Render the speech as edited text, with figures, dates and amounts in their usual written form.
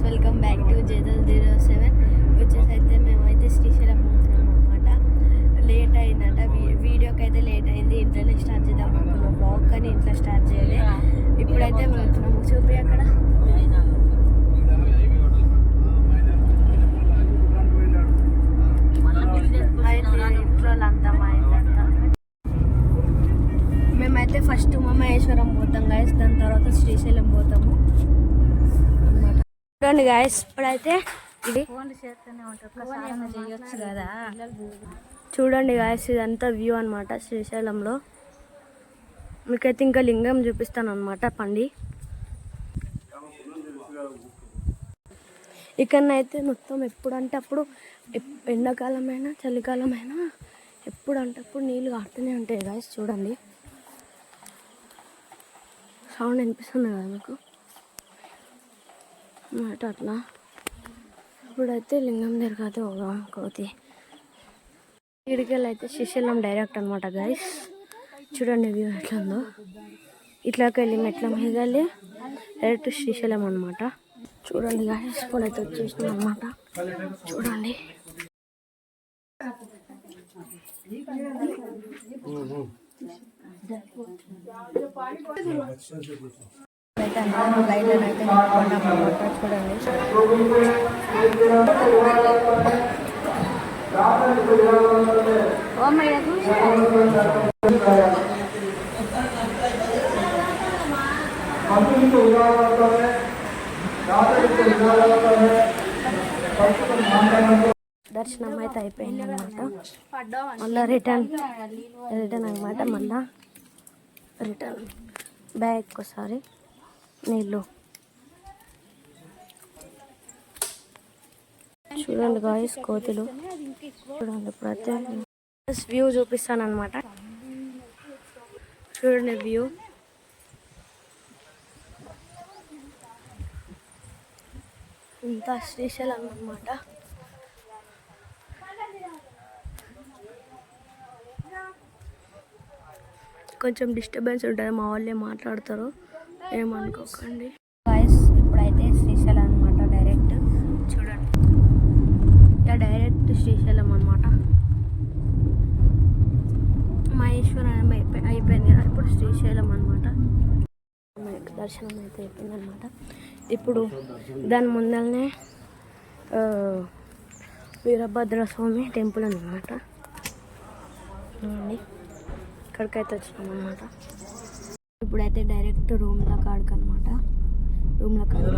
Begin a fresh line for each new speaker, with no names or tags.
Welcome back to J07 వచ్చేసి అయితే మేమైతే శ్రీశైలం పోతున్నాం అనమాట. లేట్ అయిందంట, వీడియోకి అయితే లేట్ అయింది. ఇంట్లోనే స్టార్ట్ చేద్దాం అనుకున్నాం బ్లాగ్, కానీ ఇంట్లో స్టార్ట్ చేయలే. ఇప్పుడైతే వెళ్తున్నాము. చూపి అక్కడ ఇంట్లో అంతా మా ఇల్లంతా. మేమైతే ఫస్ట్ మహేశ్వరం పోతాం గాయస్, దాని తర్వాత శ్రీశైలం పోతాము అనమాట. చూడండి గాయస్, ఇప్పుడైతే ఇది చూడండి గాయస్, ఇదంతా వ్యూ అనమాట శ్రీశైలంలో. మీకైతే ఇంకా లింగం చూపిస్తాను అనమాట. పండి ఇక్కడనైతే మొత్తం ఎప్పుడంటే అప్పుడు, ఎండాకాలమైనా చలికాలమైనా ఎప్పుడంటే అప్పుడు నీళ్ళు కారుతూనే ఉంటాయి గాయస్. చూడండి, సౌండ్ వినిపిస్తుంది కదా మీకు అన్నమాట. అట్లా ఇప్పుడైతే లింగం దగ్గర అయితే పోదాం. కోతి ఇడికెళ్ళి అయితే శ్రీశైలం డైరెక్ట్ అనమాట గాయస్. చూడండి వ్యూ ఎట్లా ఉందో. ఇట్లాకి వెళ్ళి మెట్ల మీద వెళ్ళి డైరెక్ట్ శ్రీశైలం అనమాట. చూడండి గాయస్, ఇప్పుడైతే వచ్చేసినాం అనమాట. చూడండి లైట్లను అయితే చూడండి. దర్శనం అయితే అయిపోయింది అనమాట. మళ్ళీ రిటర్న్ అనమాట. మళ్ళీ రిటర్న్ బ్యాగ్ ఒకసారి నీళ్ళు. చూడండి గాయస్, కోతులు చూడండి. ఇప్పుడైతే వ్యూ చూపిస్తాను అనమాట. చూడండి వ్యూ. ఇంత శ్రీశైలం అనమాట. కొంచెం డిస్టర్బెన్స్ ఉంటుంది, మా వాళ్ళే మాట్లాడతారు, ఏమనుకోకండి గాయస్. ఇప్పుడైతే శ్రీశైలం అనమాట డైరెక్ట్. చూడండి, ఇక డైరెక్ట్ శ్రీశైలం అనమాట. మహేశ్వరం అయిపోయింది కదా, ఇప్పుడు శ్రీశైలం అనమాట. దర్శనం అయితే అయిపోయింది అనమాట. ఇప్పుడు దాని ముందరనే వీరభద్రస్వామి టెంపుల్ అనమాట. ఇక్కడికైతే వచ్చినాం అనమాట. ఇప్పుడైతే డైరెక్ట్ రూమ్లో కాడికి అనమాట. రూమ్లో కాడికి